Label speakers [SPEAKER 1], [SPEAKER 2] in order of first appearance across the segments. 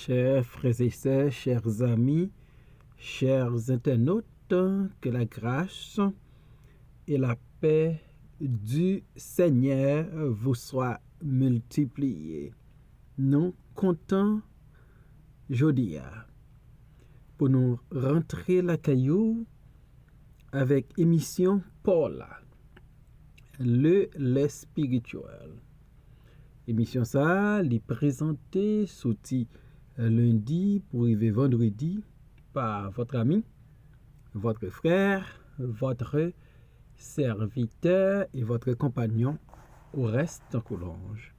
[SPEAKER 1] Chers frères et sœurs, chers amis, chers internautes, que la grâce et la paix du Seigneur vous soient multipliées. Nous comptons aujourd'hui pour nous rentrer la caillou avec émission Paul, le lait spirituel. Émission ça, les présentée sous lundi pour arriver vendredi par votre ami, votre frère, votre serviteur et votre compagnon au reste en Coulanges,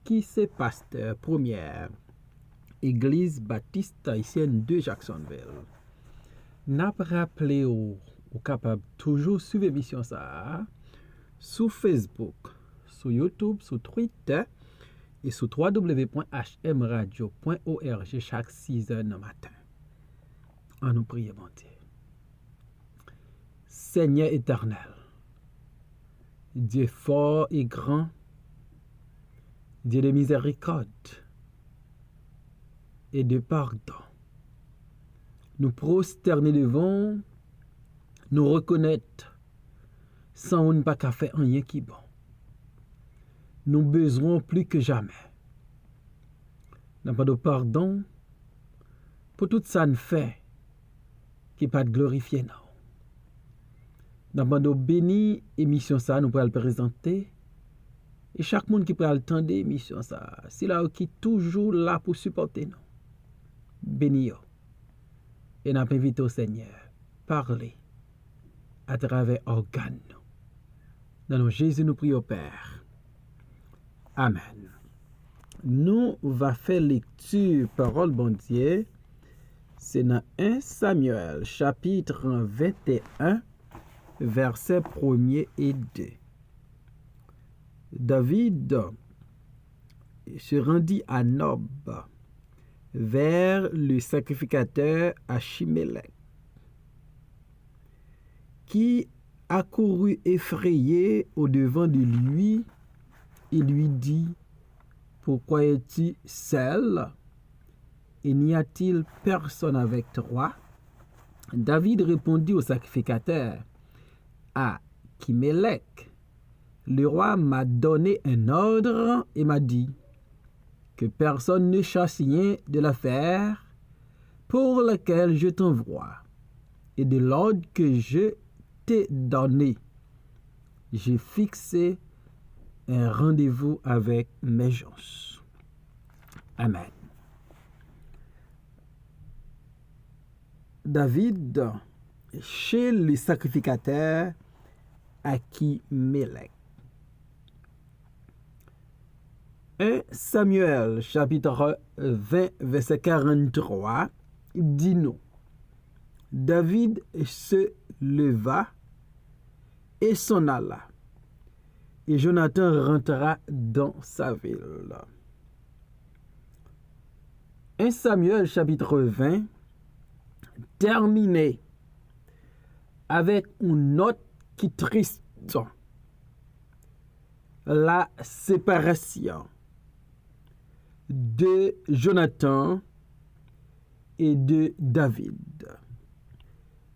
[SPEAKER 1] qui c'est pasteur première Église Baptiste Haïtienne de Jacksonville. N'a pas rappelé ou capable toujours suivre l'émission ça sur Facebook, sur YouTube, sur Twitter et sur www.hmradio.org chaque 6h du matin. En nous prions, bon Dieu. Seigneur éternel, Dieu fort et grand, Dieu de miséricorde et de pardon, nous prosterner devant, nous reconnaître sans on pas qu'à faire rien qui bon. Nous besoin plus que jamais. Nous pas de pardon pour tout ça nous fait qui pas de glorifier nous. Nous pas de béni émission ça nous pourra le présenter et chaque monde qui pourra le temps d'émission ça, c'est là qui toujours là pour supporter nous. Béni yo. Et nous invitons au Seigneur parler à travers organes. Dans le nom de Jésus nous prions au Père. Amen. Nous va faire lecture parole bon Dieu. C'est dans 1 Samuel chapitre 21 versets 1er et 2. David se rendit à Nob vers le sacrificateur Achimélec, qui accourut effrayé au-devant de lui et lui dit: pourquoi es-tu seul et n'y a-t-il personne avec toi? David répondit au sacrificateur: Achimélec, le roi m'a donné un ordre et m'a dit que personne ne chasse rien de l'affaire pour laquelle je t'envoie, et de l'ordre que je t'ai donné. J'ai fixé un rendez-vous avec mes gens. Amen. David, chez le sacrificateur Achimélec. 1 Samuel chapitre 20 verset 43 dit nous: David se leva et s'en alla, et Jonathan rentra dans sa ville. 1 Samuel chapitre 20 terminé avec une note qui triste: la séparation de Jonathan et de David,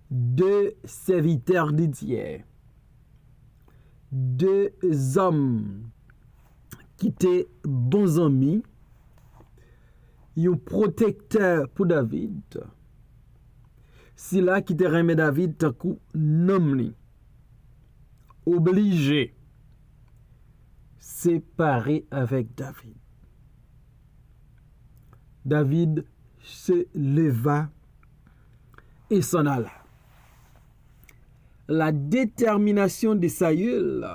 [SPEAKER 1] deux serviteurs de Dieu, deux hommes qui étaient bons amis, un protecteur pour David. Si là qui te remet David, tant coup nommé, obligé, séparé avec David. David se leva et s'en alla. La détermination de Saül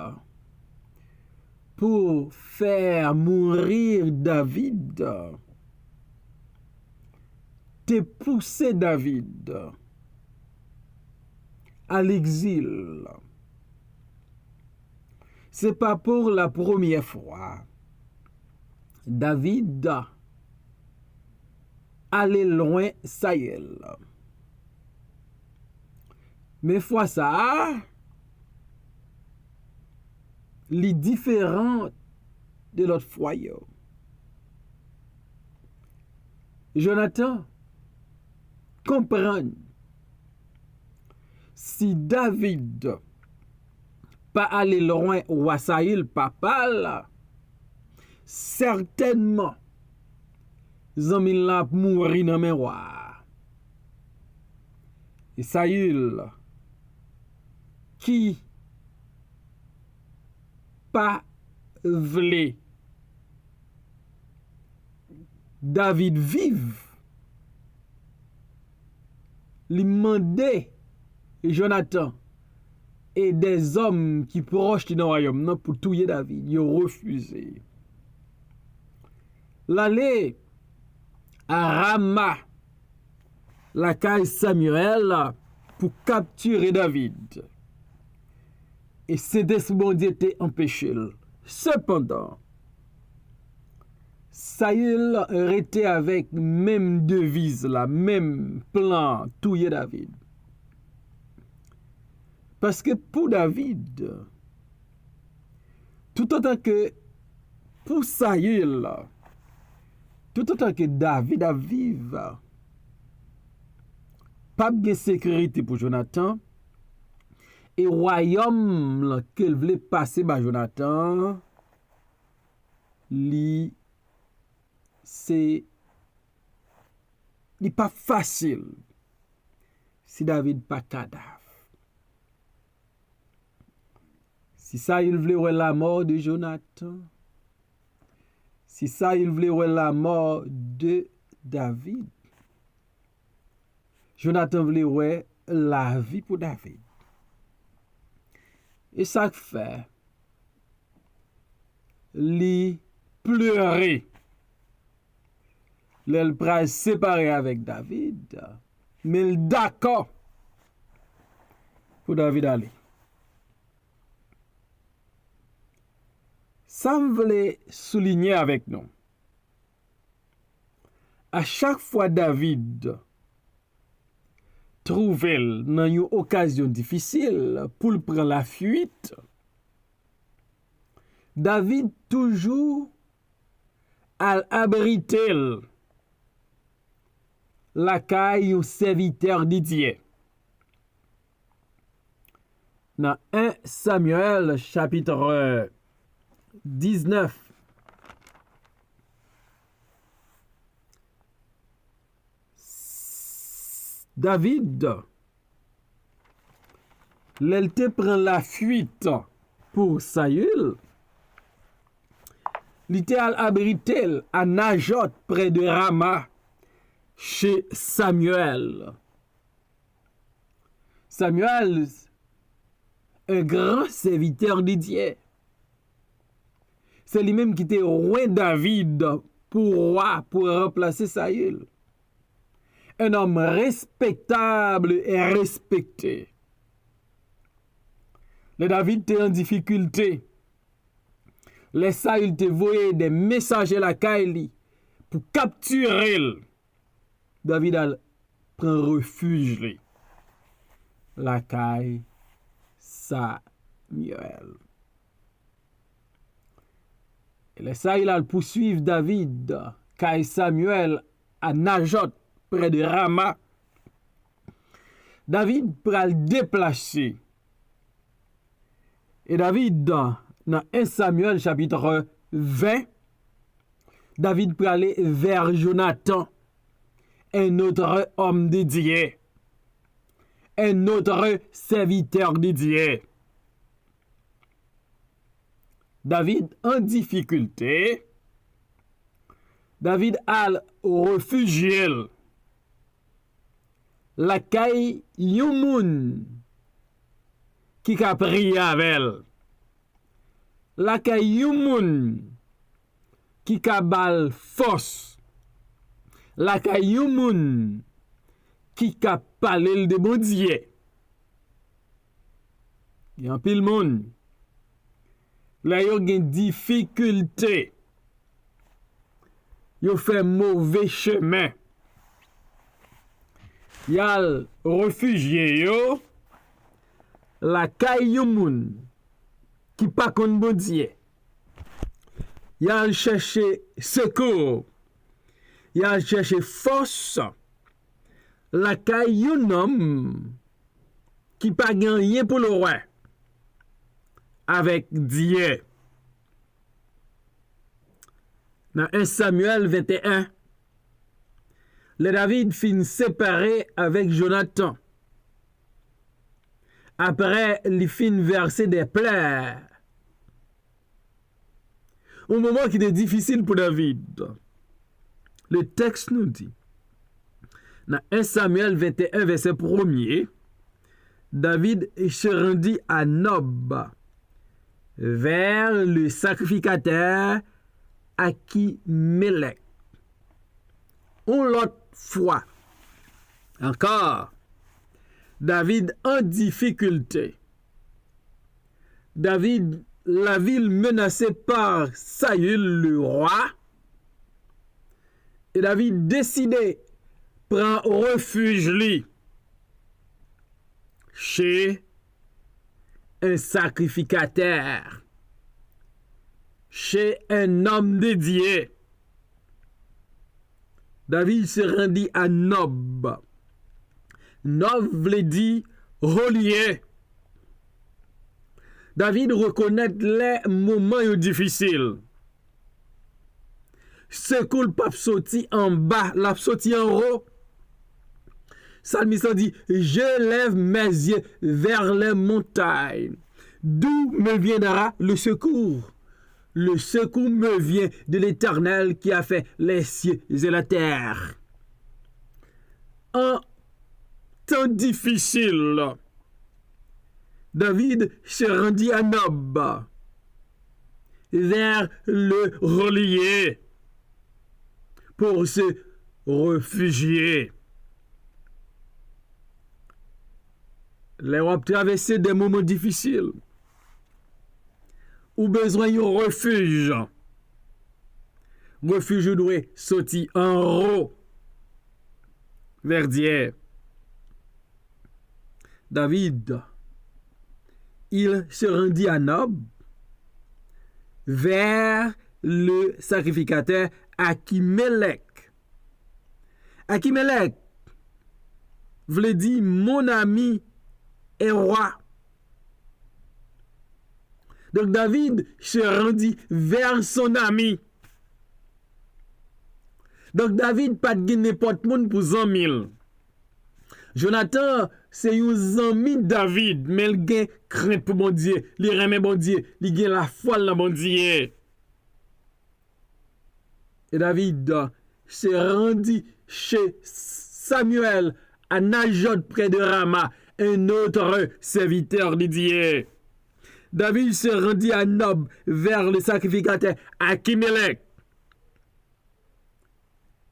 [SPEAKER 1] pour faire mourir David te poussé David à l'exil. C'est pas pour la première fois. David allait loin Saül. Mais fois ça, les différents de l'autre foyer. Jonathan comprend, si David pas aller loin ou Saül papa là, certainement zami la mourir dans mes rois. Et Saül qui pas vle David vive, lui mandait Jonathan et des hommes qui proches dans le royaume non pour tuer David, ils ont refusé. L'aller à Rama, la caille Samuel, pour capturer David. Et c'était ce bon Dieu était empêché. Cependant, Saül était avec même devise, la même plan, tuer David. Parce que pour David, tout autant que pour Saül, tout autant que David a vivre, pas de sécurité pour Jonathan, et royaume qu'il voulait passer par Jonathan, c'est pas facile si David pas cadavre. Si ça il voulait voir la mort de Jonathan, si ça il voulait voir la mort de David, Jonathan voulait voir la vie pour David. Et ça fait, li pleurer. L'elle pral séparé avec David, mais il d'accord pour David aller. Ça me voulait souligner avec nous. À chaque fois David trouvait dans une occasion difficile pour prendre la fuite, David toujours à abriter la caille au serviteur de Dieu. Dans 1 Samuel chapitre 19, David, l'elle te prend la fuite pour Saül, littéral abrité à Najot près de Rama chez Samuel. Samuel, un grand serviteur de Dieu. C'est lui-même qui était roi David pour roi, pour remplacer Saül. Un homme respectable et respecté. Le David était en difficulté. Les Saül te voyaient des messagers à la caille pour capturer. David prend refuge la caille Samuel. Et les Saül poursuivent David, caille Samuel à Najot près de Rama. David pral déplacer. Et David, dans 1 Samuel chapitre 20, David pral aller vers Jonathan, un autre homme de Dieu, un autre serviteur de Dieu. David en difficulté, David a réfugié la caille yon moun qui a prié avec elle. La caille yon moun qui a bal force. La caille yon moun qui a parlé de bon Dieu. Il y a un pile moun. Là yon gen difficulté. Yon fait mauvais chemin. Yal réfugié yo la caille yon moun qui pas kon bon Dieu. Yal chercher secours il a cherché force la caille un homme qui pas rien pour le roi avec Dieu. Dans 1 Samuel 21, le David fin séparé avec Jonathan. Après, il fin verser des pleurs. Au moment qui était difficile pour David, le texte nous dit, dans 1 Samuel 21, verset 1er, David se rendit à Nob, vers le sacrificateur Achimelech. Une autre fois, encore, David en difficulté. David, la ville menacée par Saül le roi, et David décidé prendre refuge lui chez un sacrificateur, chez un homme dédié. David se rendit à Nob. Nob veut dire relié. David reconnaît les moments difficiles. Ce que le pape sorti en bas, l'a sorti en haut. Salmiste dit, je lève mes yeux vers les montagnes. D'où me viendra le secours? Le secours me vient de l'Éternel qui a fait les cieux et la terre. En temps difficile, David se rendit à Nob, vers le relié, pour se réfugier. Les rois traversé des moments difficiles, ou besoin d'un refuge. Refuge doit sortir en haut vers Dieu. David, il se rendit à Nob vers le sacrificateur Achimelech. Achimelech voulait dire mon ami est roi. Donc David se rendit vers son ami. Donc David pas de n'importe monde pour 100 000. Jonathan, c'est un ami David, mais il a crainte pour bon Dieu, il remet bon Dieu, il a la foi dans bon Dieu. Et David se rendit chez Samuel à Najot près de Rama, un autre serviteur de Dieu. David se rendit à Nob vers le sacrificateur Achimelech,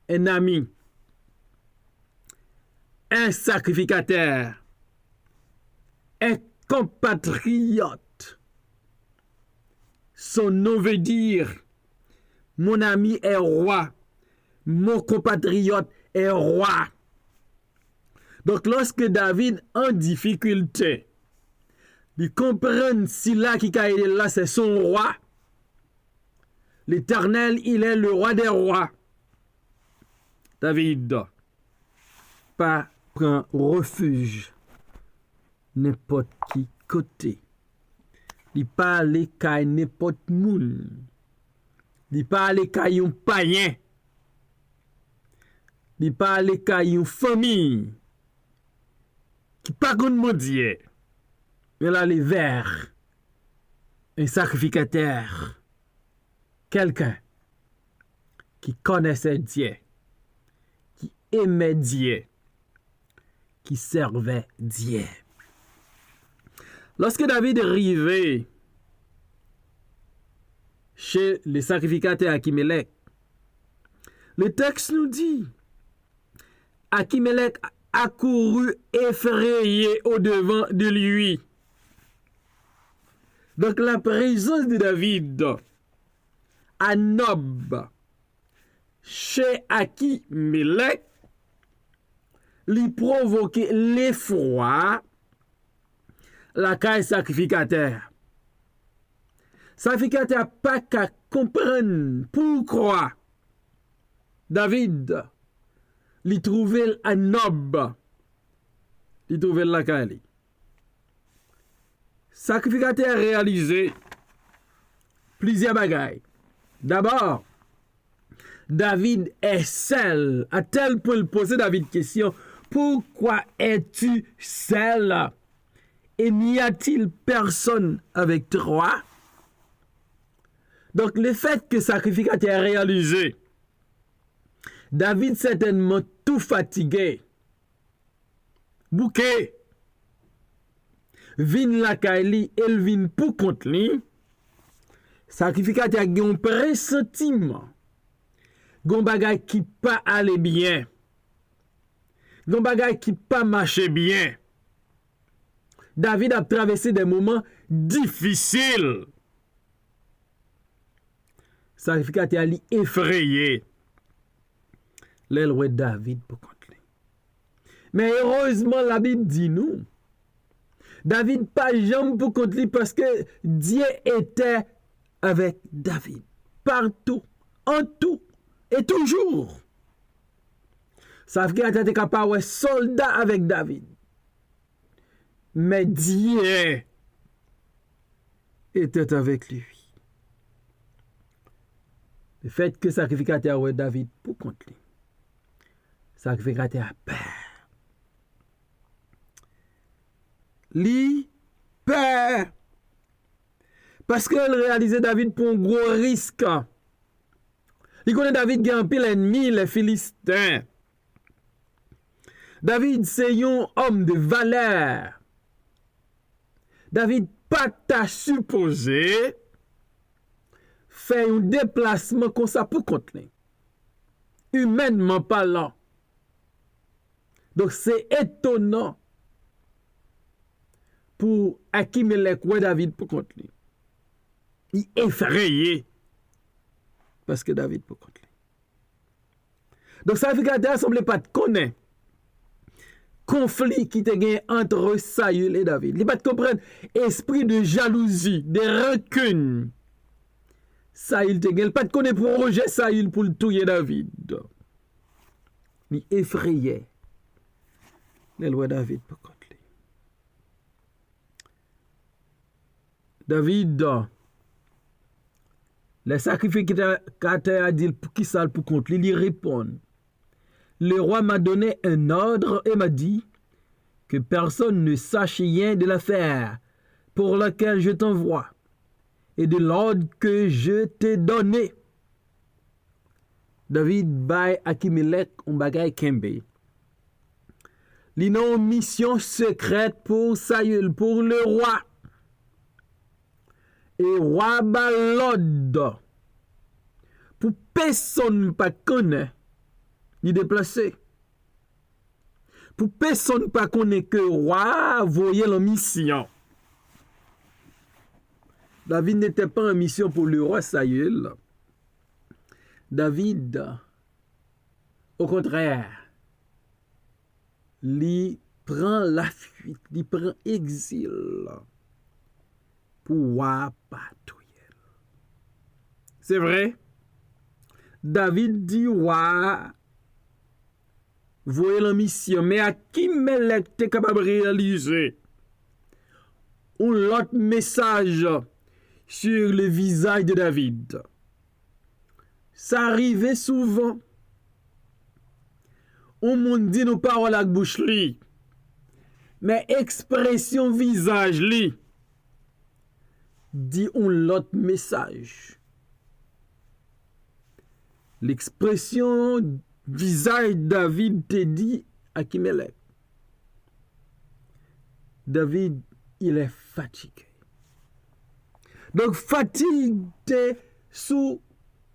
[SPEAKER 1] un ami, un sacrificateur, un compatriote. Son nom veut dire mon ami est roi, mon compatriote est roi. Donc lorsque David en difficulté, il comprend si là qui a été là c'est son roi. L'Éternel, il est le roi des rois. David pas prend refuge n'importe qui côté. Il pas aller qu'à n'importe moun. Il pas aller qu'à un païen. Il pas aller qu'à une famille qui pas gon mon Dieu. Il allait vers un sacrificateur, quelqu'un qui connaissait Dieu, qui aimait Dieu, qui servait Dieu. Lorsque David est arrivé chez le sacrificateur Achimelech, le texte nous dit, Achimelech a couru effrayé au-devant de lui. Donc la présence de David à Nob chez Achimelech lui provoquait l'effroi la caille sacrificateur. Sacrificateur pas qu'à comprendre pourquoi David, il trouvait un nob. Il trouvait la Kali. Sacrificateur réalisé plusieurs bagailles. D'abord, David est seul. À tel point, il posait David question, pourquoi es-tu seul? Et n'y a-t-il personne avec toi? Donc, le fait que sacrificateur est réalisé, David certainement tout fatigué, bouquet, vin la Kaili, elle vin pour contre lui, sacrificateur a un pressentiment, gon bagay qui pas aller bien, gon bagay qui pas marcher bien. David a traversé des moments difficiles. Sacrificateur ali effrayé. L'éloi David pour contre lui. Mais heureusement, la Bible dit nous, David pas jamais pour contre lui parce que Dieu était avec David. Partout, en tout et toujours. Sacrificateur était capable de soldat avec David. Mais Dieu était avec lui. Le fait que sacrificateur ouais David pour contre lui. Sacrificateur a peur. Li peur. Parce qu'il réalisait David pour un gros risque. Il connaît David qui a un pile ennemi, les Philistins. David, c'est un homme de valeur. David, pas t'a supposé faire un déplacement comme ça pour contre lui. Humainement parlant. Donc, c'est étonnant pour Achimelech ou David pour contre lui. Il est effrayé parce que David pour contre lui. Donc, ça fait que ne semble pas te connaître conflit qui te gagne entre Saül et David. Il ne pas comprendre esprit de jalousie, de rancune. Saül te gagne pas de connaître projet Saül pour le tuer David. Il effrayait les lois David pour contre lui. David, les sacrificateurs a dit pour qui ça pour contre lui, il répond. Le roi m'a donné un ordre et m'a dit que personne ne sache rien de l'affaire pour laquelle je t'envoie et de l'ordre que je t'ai donné. David bay Achimelech un bagay kembe. Li non mission secrète pour Saül, pour le roi. Et roi ba l'ordre pour personne pas connaît ni déplacé. Pour personne pas connaître que roi voyait la mission. David n'était pas en mission pour le roi Saül. David, au contraire, lui prend la fuite, lui prend exil pour roi patrouiller. C'est vrai? David dit roi voyez la mission, mais à qui Achimelech est capable de réaliser un autre message sur le visage de David. Ça arrivait souvent. On monde dit nos paroles avec bouche li, mais expression visage li dit un autre message. L'expression visage David te dit à Achimelech. David, il est fatigué. Donc, fatigue sous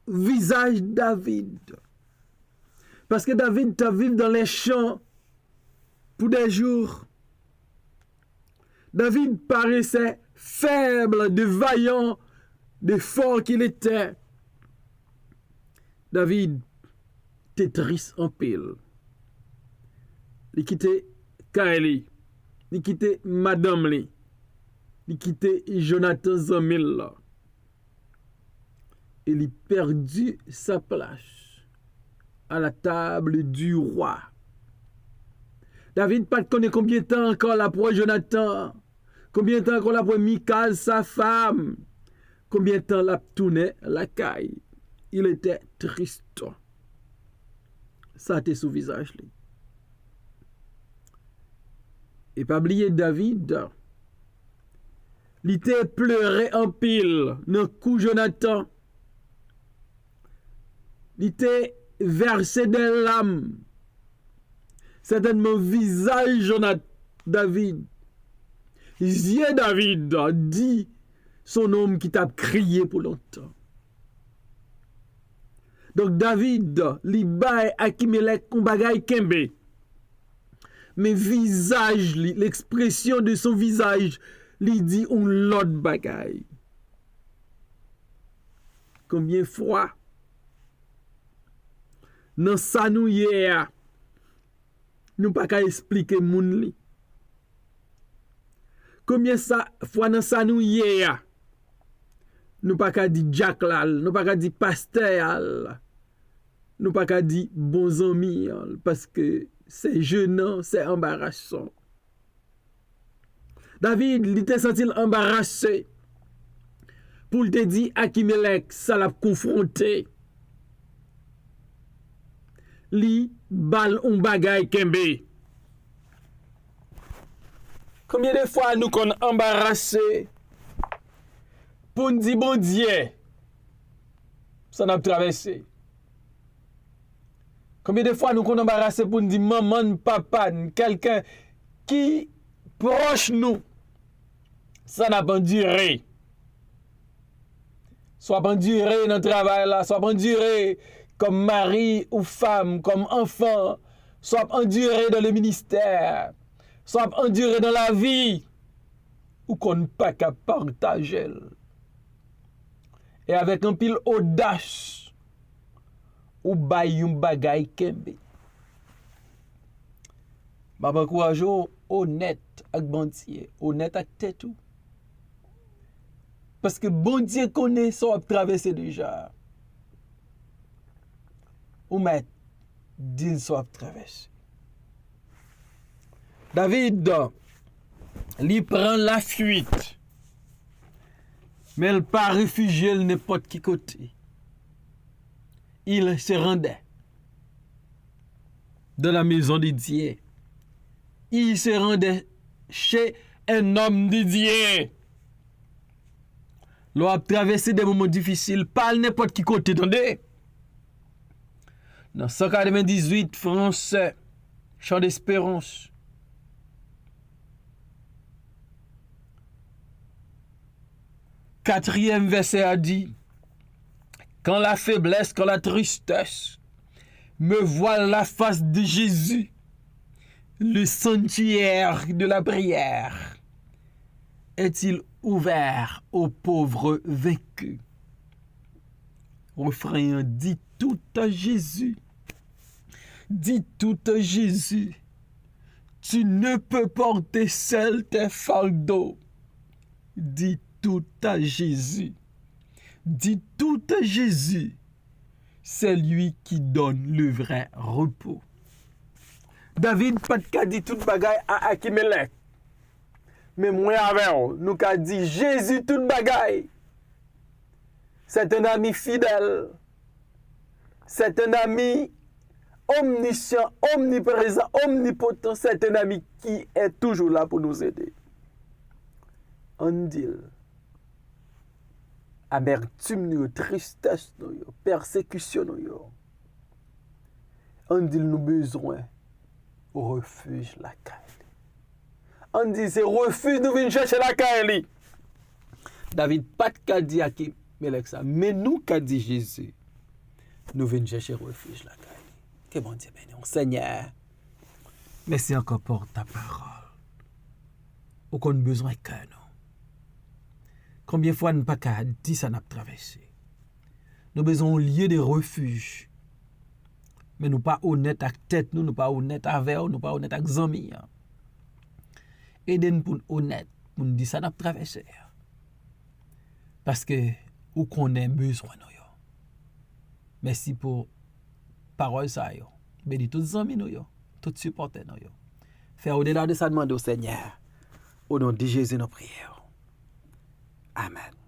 [SPEAKER 1] visage David. Parce que David t'a vécu dans les champs pour des jours. David paraissait faible, de vaillant, de fort qu'il était. David était triste en pile. Il quittait Kaeli. Il quittait Madame Li. Il quittait Jonathan Zamil. Et il perdu sa place à la table du roi. David pas connaît combien de temps encore là pour Jonathan, combien de temps encore là pour Michal, sa femme, combien de temps là tourné la caille. Il était triste. Ça était sous visage. Et pas oublier David, il était pleuré en pile dans coup Jonathan. Il était versé des larmes. Certainement visage Jonathan David. Yeux David dit son homme qui t'a crié pour longtemps. Donc David, li bay Akimelech kon bagay kembe. Mais visage, l'expression de son visage, li dit on l'autre bagay. Combien de fois, dans sa nou hier, nous pas qu'à expliquer moun li. Combien de fois dans sa nou hier, nous pas qu'à dire Jack Lal, nous pas qu'à dire pasteur, nous pas qu'à dire bons amis, parce que c'est gênant, c'est embarrassant. David, il était senti embarrassé pour te dire Akimelech, ça l'a confronté. Li bal on bagay kembe. Combien de fois nous qu'on embarrassé pour nous dire bon Dieu, ça n'a pas traversé. Combien de fois nous qu'on embarrassé pour nous dire maman, papa, quelqu'un qui proche nous, ça n'a pas duré. Soit pas duré dans le travail là, soit pas duré comme mari ou femme, comme enfant, soit enduré dans le ministère, soit enduré dans la vie, ou qu'on ne pas qu'à partager. Et avec un pile audace, ou bay yon bagay kembe. Baba kouajo honnête ak bantier, honnête ak tête ou. Parce que bon Dieu connaît ça traversé déjà. Ou met din soit traversé. David, lui prend la fuite. Mais il pas réfugié n'importe qui côté. Il se rendait dans la maison de Dieu. Il se rendait chez un homme de Dieu. L'on a traversé des moments difficiles, pas n'importe qui côté, attendez. Dans 198 français, chant d'espérance. Quatrième verset a dit, quand la faiblesse, quand la tristesse me voile la face de Jésus, le sanctuaire de la prière est-il ouvert aux pauvres vaincus. Refrain dit tout à Jésus. Dis tout à Jésus. Tu ne peux porter seul tes fardeaux. Dis tout à Jésus. Dis tout à Jésus. C'est lui qui donne le vrai repos. David pas de dit tout bagaille à Akimelech. Mais moi avec nous qu'a dit Jésus tout bagaille. C'est un ami fidèle. C'est un ami omniscient, omniprésent, omnipotent. C'est un ami qui est toujours là pour nous aider. On dit amertume, tristesse, persécution. On dit nous besoin au refuge la caille. On dit c'est refuge nous venir chercher la caille. David pas de qu'a dit à qui mais nous qu'a dit Jésus. Nous venons chercher refuge la caille. Que bon Dieu bénisse. Seigneur, merci encore pour ta parole. Aucun besoin que nous. Combien de fois nous pas qu'à dire ça n'a pas traversé. Nous besoin un lieu de refuge. Mais nous pas honnête avec tête nous pas honnête avec nous pas honnête avec amis. Aidez-nous pour honnête pour nous dire ça n'a pas traversé. Parce que où qu'on ait besoin nous. Merci pour parole ça yo. Bénis tous amis nous yo, tous supporters nous yo. Fais au-delà de ça demander au Seigneur. Au nom de Jésus, nous prions. Amen.